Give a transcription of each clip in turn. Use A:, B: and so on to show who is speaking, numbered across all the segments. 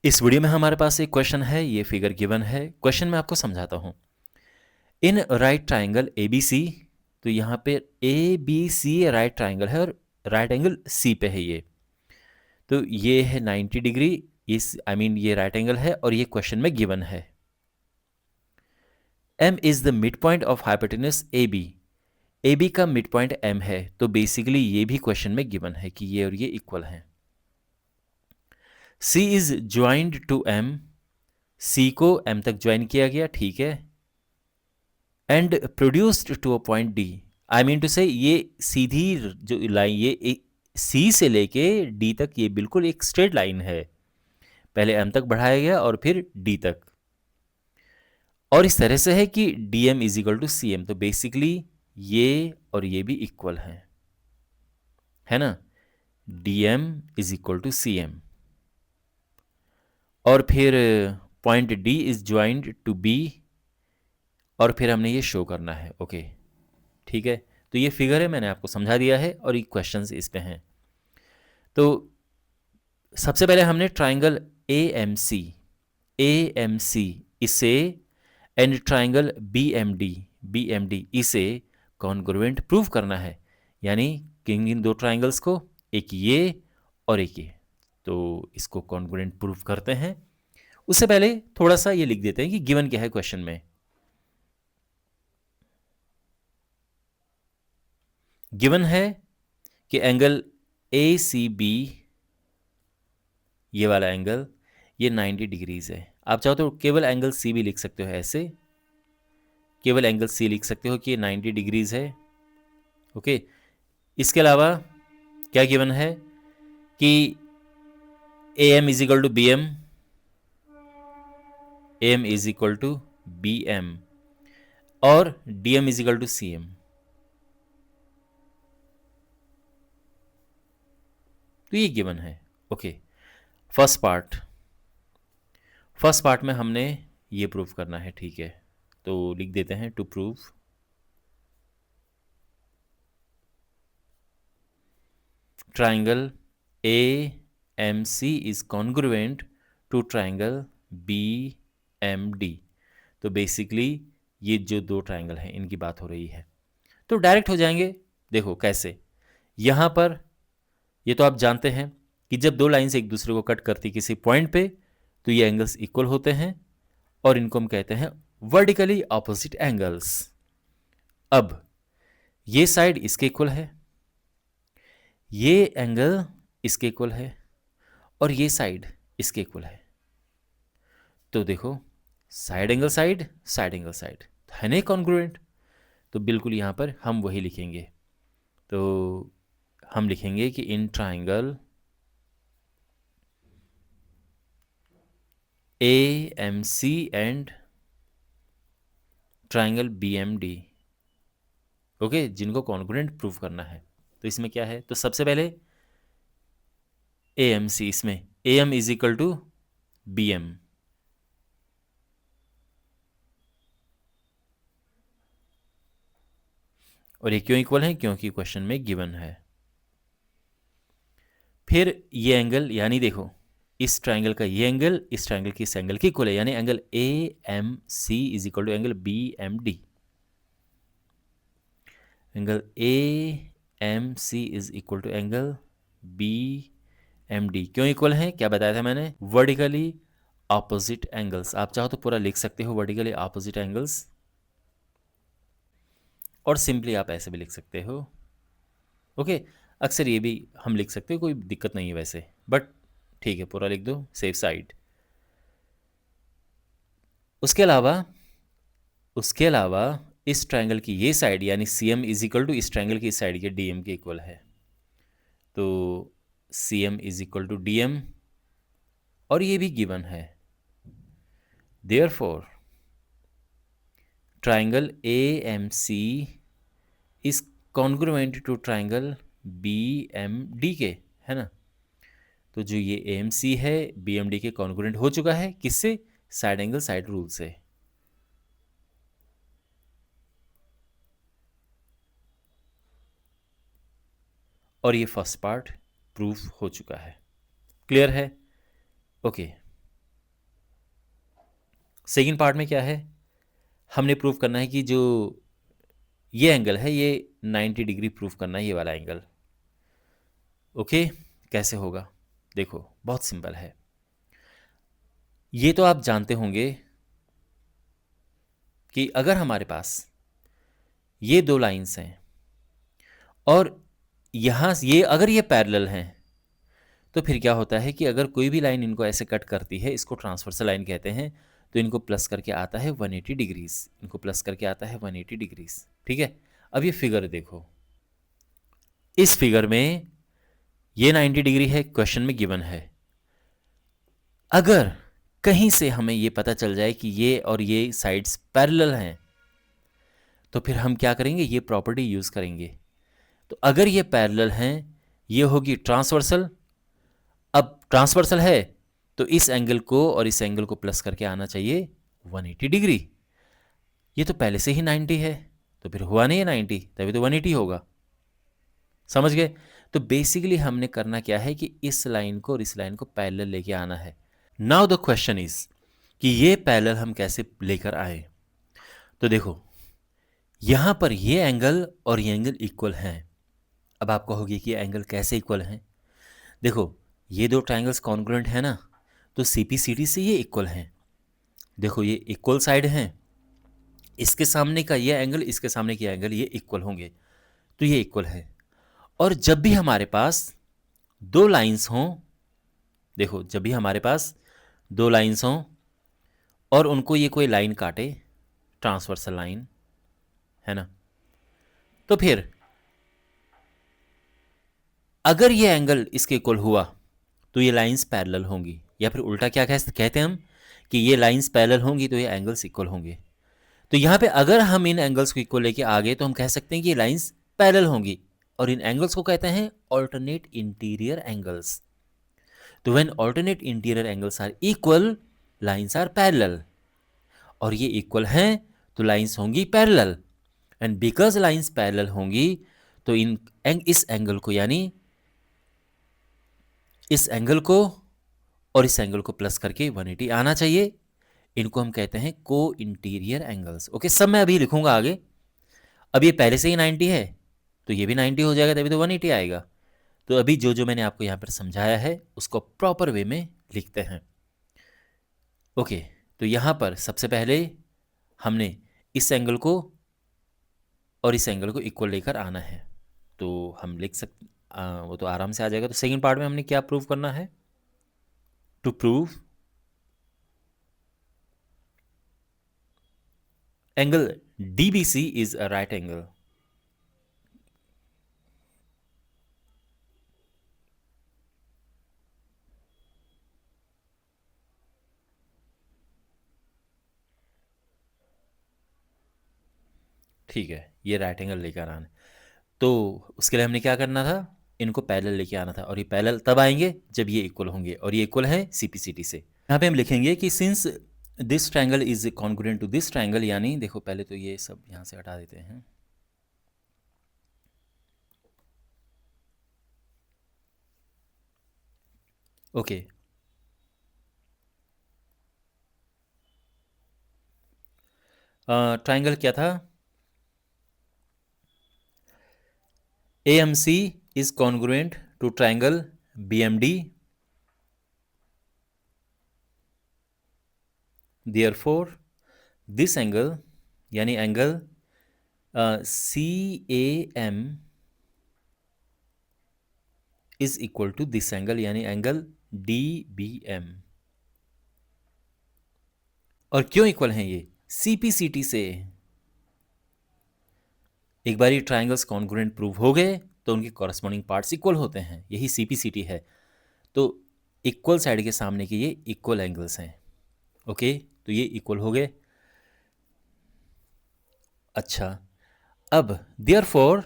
A: इस वीडियो में हमारे पास एक क्वेश्चन है, ये फिगर गिवन है। क्वेश्चन मैं आपको समझाता हूँ। In right triangle A B C, तो यहाँ पे A B C right triangle है और राइट एंगल सी पे है ये। तो ये है 90 डिग्री, इस ये राइट एंगल है और ये क्वेश्चन में गिवन है। M is the mid point of hypotenuse A B. A B का मिड पॉइंट एम है, तो बेसिकली ये भी क्वेश्चन में गिवन है कि ये और ये इक्वल हैं। C is joined to M, C को एम तक ज्वाइन किया गया, ठीक है। And produced to a point D, I mean to say ये सीधी जो लाइन ये सी से लेके डी तक ये बिल्कुल एक स्ट्रेट लाइन है। पहले एम तक बढ़ाया गया और फिर डी तक, और इस तरह से है कि D M is equal to C M. तो बेसिकली ये और ये भी इक्वल है ना। D M is equal to C M, और फिर point D is joined to B, और फिर हमने ये शो करना है। ओके, ठीक है। तो ये फिगर है, मैंने आपको समझा दिया है और ये क्वेश्चंस इस पे हैं। तो सबसे पहले हमने ट्राइंगल ए एम सी इसे and triangle B M D इसे कॉन्ग्रुएंट प्रूव करना है, यानी किन इन दो ट्राइंगल्स को, एक ये और एक ये। तो इसको कॉन्ग्रुएंट प्रूव करते हैं। उससे पहले थोड़ा सा ये लिख देते हैं कि गिवन क्या है क्वेश्चन में। गिवन है कि एंगल ए सी बी, ये वाला एंगल, ये 90 डिग्रीज है। आप चाहो तो केवल एंगल सी भी लिख सकते हो, ऐसे केवल एंगल सी लिख सकते हो कि ये 90 डिग्रीज है। ओके, इसके अलावा क्या गिवन है कि A M is equal to B M, A M is equal to B M, और D M is equal to C M. तो ये गिवन है। ओके, फर्स्ट पार्ट में हमने ये प्रूव करना है, ठीक है। तो लिख देते हैं to prove triangle A M C is congruent to triangle B M D. तो बेसिकली ये जो दो ट्राइंगल हैं इनकी बात हो रही है। तो डायरेक्ट हो जाएंगे। देखो कैसे, यहाँ पर ये तो आप जानते हैं कि जब दो लाइन्स एक दूसरे को कट करती किसी पॉइंट पे, तो ये एंगल्स इक्वल होते हैं और इनको हम कहते हैं वर्टिकली ऑपोजिट एंगल्स। अब ये साइड इसके इक्वल है, ये एंगल इसके इक्वल है, और ये साइड इसके इक्वल है। तो देखो, side angle side, side angle side है ना कॉन्ग्रुएंट। तो बिल्कुल यहाँ पर हम वही लिखेंगे। तो हम लिखेंगे कि in triangle A M C and triangle B M D, okay, जिनको कॉन्ग्रुएंट प्रूव करना है। तो इसमें क्या है, तो सबसे पहले ए एम सी, इसमें A M is equal to B M, और ये क्यों इक्वल है, क्योंकि क्वेश्चन में गिवन है। फिर ये एंगल, यानी देखो इस ट्राइंगल का ये एंगल इस ट्राइंगल की इस एंगल की इक्वल है, यानी angle A M C is equal to angle B M D. Angle A M C is equal to angle B M D. क्यों इक्वल है, क्या बताया था मैंने, वर्टिकली ऑपोजिट एंगल्स। आप चाहो तो पूरा लिख सकते हो वर्टिकली ऑपोजिट एंगल्स, और सिंपली आप ऐसे भी लिख सकते हो। ओके, अक्सर ये भी हम लिख सकते हो, कोई दिक्कत नहीं है वैसे, बट ठीक है, पूरा लिख दो, सेफ साइड। उसके अलावा इस ट्रायंगल की ये साइड यानी C M is equal to इस ट्रायंगल की साइड के डी एम के इक्वल है। तो C M is equal to D M, और ये भी गिवन है। Therefore triangle A M C is congruent to triangle B M D के, है ना। तो जो ये ए एम सी है बी एम डी के कॉन्ग्रुएंट हो चुका है, किससे, साइड एंगल साइड रूल से। और ये फर्स्ट पार्ट प्रूफ हो चुका है। क्लियर है। ओके, सेकेंड पार्ट में क्या है, हमने प्रूव करना है कि जो ये एंगल है ये 90 डिग्री प्रूव करना है, ये वाला एंगल। ओके, कैसे होगा? देखो बहुत सिंपल है। ये तो आप जानते होंगे कि अगर हमारे पास ये दो लाइंस हैं और यहाँ ये अगर ये पैरेलल हैं, तो फिर क्या होता है कि अगर कोई भी लाइन इनको ऐसे कट करती है, इसको ट्रांसवर्सल लाइन कहते हैं, तो इनको प्लस करके आता है 180 डिग्रीज, इनको प्लस करके आता है 180 डिग्रीज। ठीक है, अब ये फिगर देखो, इस फिगर में ये 90 डिग्री है, क्वेश्चन में गिवन है। अगर कहीं से हमें ये पता चल जाए कि ये और ये साइड्स पैरेलल हैं, तो फिर हम क्या करेंगे, ये प्रॉपर्टी यूज करेंगे। तो अगर ये पैरेलल हैं, ये होगी ट्रांसवर्सल। अब ट्रांसवर्सल है तो इस एंगल को और इस एंगल को प्लस करके आना चाहिए 180 डिग्री। ये तो पहले से ही 90 है, तो फिर हुआ नहीं है 90, तभी तो 180 होगा। समझ गए? तो बेसिकली हमने करना क्या है कि इस लाइन को और इस लाइन को पैरेलल लेके आना है। नाउ द क्वेश्चन इज कि ये पैरेलल हम कैसे लेकर आए। तो देखो यहां पर ये एंगल और ये एंगल इक्वल हैं। अब आप कहोगे कि ये एंगल कैसे इक्वल हैं? देखो ये दो ट्राइंगल्स कॉन्ग्रुएंट है ना, तो सीपीसीटी से ये इक्वल हैं। देखो ये इक्वल साइड हैं, इसके सामने का ये एंगल, इसके सामने की एंगल, ये इक्वल होंगे, तो ये इक्वल है। और जब भी हमारे पास दो लाइंस हों, देखो जब भी हमारे पास दो लाइंस हों और उनको ये कोई लाइन काटे, ट्रांसवर्सल लाइन है ना, तो फिर अगर ये एंगल इसके इक्वल हुआ तो ये लाइंस पैरेलल होंगी, या फिर उल्टा क्या कहते हैं हम कि ये लाइंस पैरेलल होंगी तो ये एंगल्स इक्वल होंगे। तो यहाँ पे अगर हम इन एंगल्स को इक्वल लेके आ गए तो हम कह सकते हैं कि ये लाइंस पैरेलल होंगी, और इन एंगल्स को कहते हैं ऑल्टरनेट इंटीरियर एंगल्स। तो when alternate interior angles are equal, lines are parallel, और ये इक्वल हैं तो लाइंस होंगी parallel. And because lines parallel होंगी तो इस एंगल को, यानी इस एंगल को और इस एंगल को प्लस करके 180 आना चाहिए। इनको हम कहते हैं को इंटीरियर एंगल्स। ओके, सब मैं अभी लिखूंगा आगे। अब ये पहले से ही 90 है तो ये भी 90 हो जाएगा, तभी तो 180 आएगा। तो अभी जो जो मैंने आपको यहाँ पर समझाया है उसको प्रॉपर वे में लिखते हैं। ओके, तो यहाँ पर सबसे पहले हमने इस एंगल को और इस एंगल को इक्वल लेकर आना है, तो हम लिख सकते, वो तो आराम से आ जाएगा। तो सेकेंड पार्ट में हमने क्या प्रूव करना है? To prove angle DBC is a right angle. ठीक है, ये राइट एंगल लेकर आना, तो उसके लिए हमने क्या करना था, इनको पैरेलल लेके आना था, और ये पैरेलल तब आएंगे जब ये इक्वल होंगे, और ये इक्वल है सीपीसीटी से। यहाँ पे हम लिखेंगे कि since this triangle is congruent to this triangle, यानी देखो पहले तो ये सब यहाँ से हटा देते हैं। ओके, ट्रायंगल क्या था? AMC is congruent to triangle BMD, therefore this angle यानी angle CAM is equal to this angle यानी एंगल DBM। और क्यों इक्वल हैं ये? CPCT से। एक बार ये ट्राइंगल्स कॉन्ग्रुएंट प्रूव हो गए तो उनके कॉरस्पॉन्डिंग पार्ट्स इक्वल होते हैं, यही CPCT है। तो इक्वल साइड के सामने के ये इक्वल एंगल्स हैं। ओके, तो ये इक्वल हो गए। अच्छा, अब therefore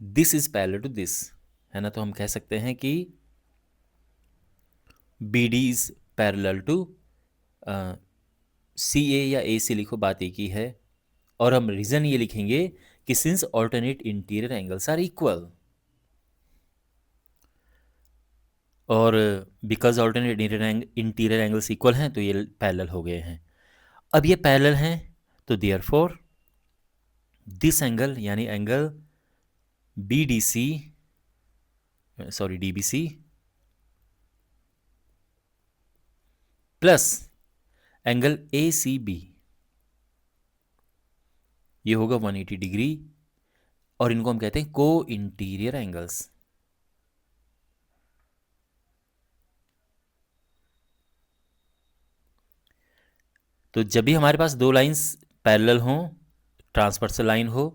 A: this is parallel to this, है ना, तो हम कह सकते हैं कि BD is parallel to CA या AC, लिखो बात एक ही है। और हम रीजन ये लिखेंगे कि since alternate interior angles are equal. और because alternate interior angles equal हैं तो ये पैरेलल हो गए हैं। अब ये पैरेलल हैं तो देयरफॉर दिस एंगल यानी angle B D C, sorry D B C plus angle A C B, ये होगा 180 डिग्री, और इनको हम कहते हैं को इंटीरियर एंगल्स। तो जब भी हमारे पास दो लाइंस पैरेलल हों, ट्रांसवर्सल लाइन हो,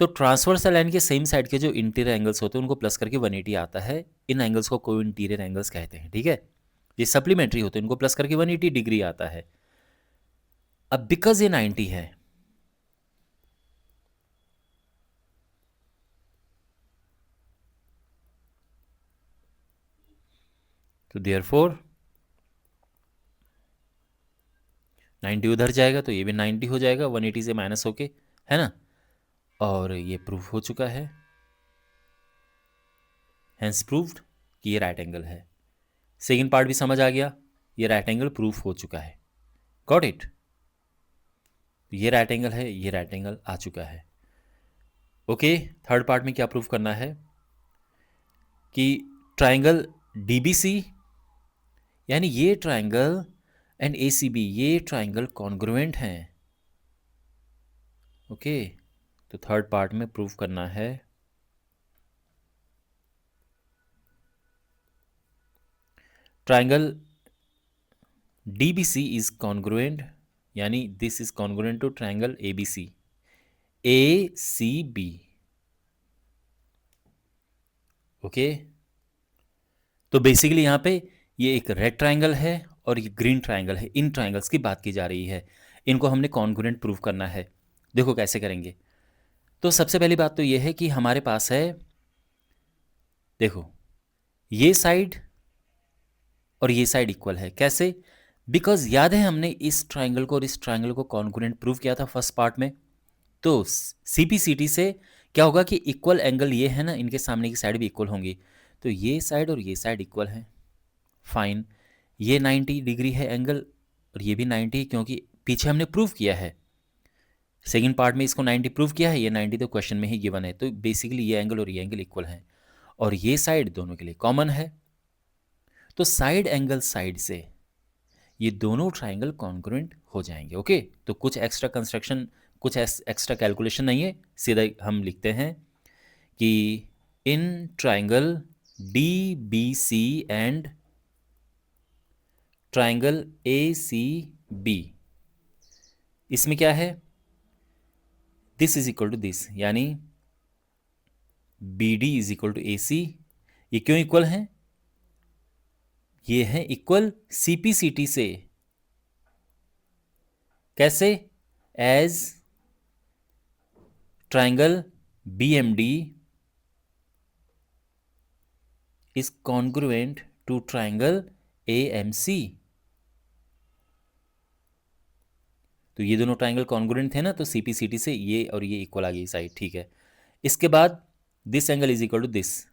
A: तो ट्रांसवर्सल लाइन के सेम साइड के जो इंटीरियर एंगल्स होते हैं उनको प्लस करके 180 आता है। इन एंगल्स को को इंटीरियर एंगल्स कहते हैं, ठीक है। ये सप्लीमेंट्री होते हैं, इनको प्लस करके 180 डिग्री आता है। अब बिकॉज ये 90 है, तो देयरफॉर 90 उधर जाएगा तो ये भी 90 हो जाएगा 180 से माइनस होके, है ना। और ये प्रूफ हो चुका है, हैंस प्रूव्ड कि ये राइट एंगल है। सेकेंड पार्ट भी समझ आ गया, ये राइट एंगल प्रूफ हो चुका है। Got it. ये राइट एंगल है, ये राइट एंगल आ चुका है। ओके, थर्ड पार्ट में क्या प्रूफ करना है कि ट्राइंगल डीबीसी यानी ये ट्राइंगल एंड एसीबी, ये ट्राइंगल कॉन्ग्रुएंट हैं। ओके, तो थर्ड पार्ट में प्रूफ करना है ट्राइंगल डीबीसी इज कॉन्ग्रुएंट, यानी this is congruent to triangle ABC, A C B. Okay, तो बेसिकली यहाँ पे ये एक रेड ट्राइंगल है और ये ग्रीन ट्राइंगल है, इन ट्राइंगल्स की बात की जा रही है। इनको हमने कॉन्ग्रुएंट प्रूव करना है। देखो कैसे करेंगे। तो सबसे पहली बात तो ये है कि हमारे पास है, देखो ये साइड और ये साइड इक्वल है। कैसे? बिकॉज याद है हमने इस ट्राइंगल को और इस ट्राइंगल को कॉन्ग्रुएंट प्रूव किया था फर्स्ट पार्ट में। तो सीपीसीटी से क्या होगा कि इक्वल एंगल ये है ना, इनके सामने की साइड भी इक्वल होंगी, तो ये साइड और ये साइड इक्वल है। फाइन, ये 90 डिग्री है एंगल और ये भी 90, क्योंकि पीछे हमने प्रूव किया है, सेकेंड पार्ट में इसको 90 प्रूव किया है, ये 90 तो क्वेश्चन में ही गिवन है। तो बेसिकली ये एंगल और ये एंगल इक्वल हैं और ये साइड दोनों के लिए कॉमन है। तो साइड एंगल साइड से ये दोनों ट्राइंगल कॉन्ग्रुएंट हो जाएंगे। ओके, तो कुछ एक्स्ट्रा कंस्ट्रक्शन, कुछ एक्स्ट्रा कैलकुलेशन नहीं है, सीधा हम लिखते हैं कि in triangle D B C and triangle A C B, इसमें क्या है, this is equal to this, यानी B D is equal to A C. ये क्यों इक्वल हैं? ये है इक्वल सीपीसीटी से। कैसे? As triangle B M D is congruent to triangle A M C. तो ये दोनों ट्राइंगल कॉन्ग्रुएंट थे ना, तो सीपीसीटी से ये और ये इक्वल आ गई साइड, ठीक है। इसके बाद this angle is equal to this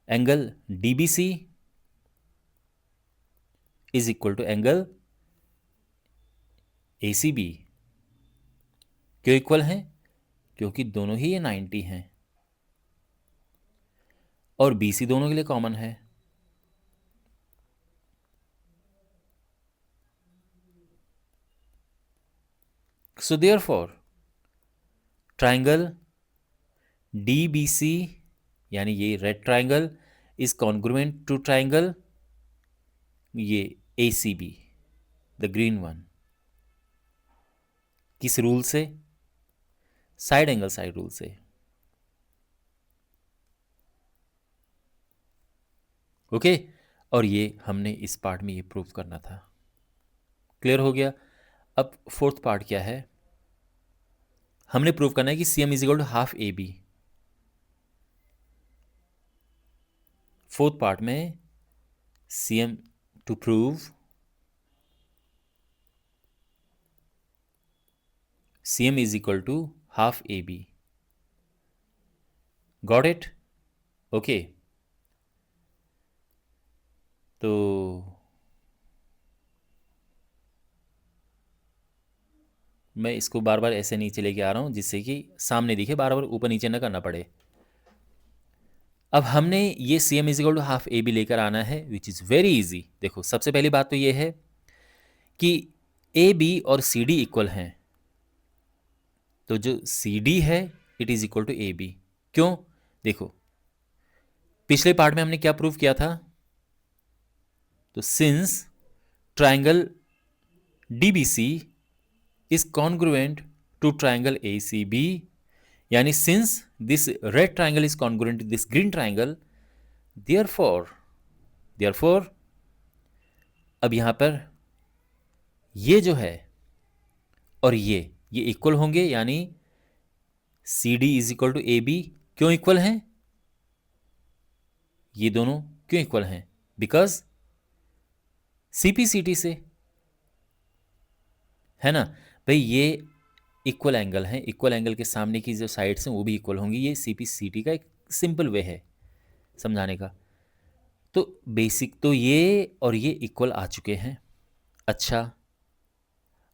A: angle DBC is equal to angle A C B. क्यों इक्वल हैं? क्योंकि दोनों ही ये 90 हैं और बी सी दोनों के लिए कॉमन है। So therefore triangle D B C यानी ये red triangle is congruent to triangle ये A C B, the green one. किस रूल से? साइड एंगल साइड रूल से। ओके, और ये हमने इस पार्ट में ये प्रूव करना था। क्लियर हो गया। अब फोर्थ पार्ट क्या है, हमने प्रूव करना है कि C M is equal to half A B. Fourth part में C M to prove C M is equal to half A B. Got it? Okay, तो मैं इसको बार बार ऐसे नीचे लेके आ रहा हूँ जिससे कि सामने दिखे, बार बार ऊपर नीचे ना करना पड़े। अब हमने ये C M is equal to half A B लेकर आना है, विच इज़ वेरी इजी। देखो सबसे पहली बात तो ये है कि ए बी और सी डी इक्वल हैं, तो जो सी डी है it is equal to A B. क्यों? देखो पिछले पार्ट में हमने क्या प्रूव किया था, तो since triangle D B C is congruent to triangle A C B, यानी since this red triangle is congruent to this green triangle, therefore अब यहां पर ये जो है और ये इक्वल होंगे, यानी C D is equal to A B. क्यों इक्वल हैं ये दोनों? क्यों इक्वल हैं? बिकॉज सीपी सीटी से, है ना भाई, ये इक्वल एंगल है, इक्वल एंगल के सामने की जो साइड्स हैं वो भी इक्वल होंगी। ये सीपी सीटी का एक सिंपल वे है समझाने का। तो बेसिक तो ये और ये इक्वल आ चुके हैं। अच्छा,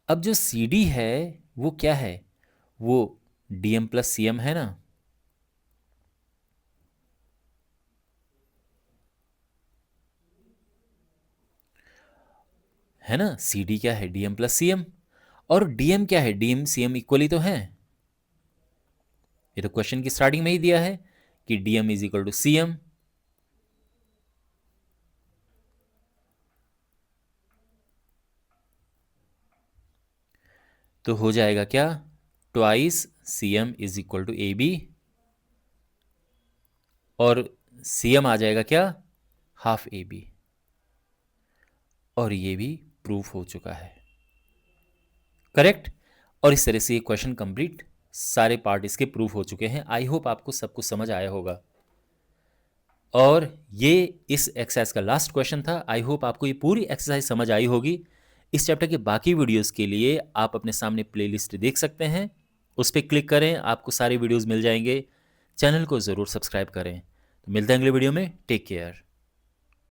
A: अब जो सी डी है वो क्या है? वो D M plus C M है ना। है ना, सी डी क्या है? D M plus C M. और डी एम क्या है? D M C M equally तो है। ये तो क्वेश्चन की स्टार्टिंग में ही दिया है कि D M is equal to C M. तो हो जाएगा क्या? Twice C M is equal to A B, और सी एम आ जाएगा क्या? Half A B. और ये भी प्रूफ हो चुका है, करेक्ट। और इस तरह से ये क्वेश्चन कंप्लीट, सारे पार्ट इसके प्रूफ हो चुके हैं। आई होप आपको सब कुछ समझ आया होगा। और ये इस एक्सरसाइज का लास्ट क्वेश्चन था। आई होप आपको ये पूरी एक्सरसाइज समझ आई होगी। इस चैप्टर के बाकी वीडियोस के लिए आप अपने सामने प्लेलिस्ट देख सकते हैं, उस पर क्लिक करें, आपको सारे वीडियोस मिल जाएंगे। चैनल को ज़रूर सब्सक्राइब करें। तो मिलते हैं अगले वीडियो में। Take care.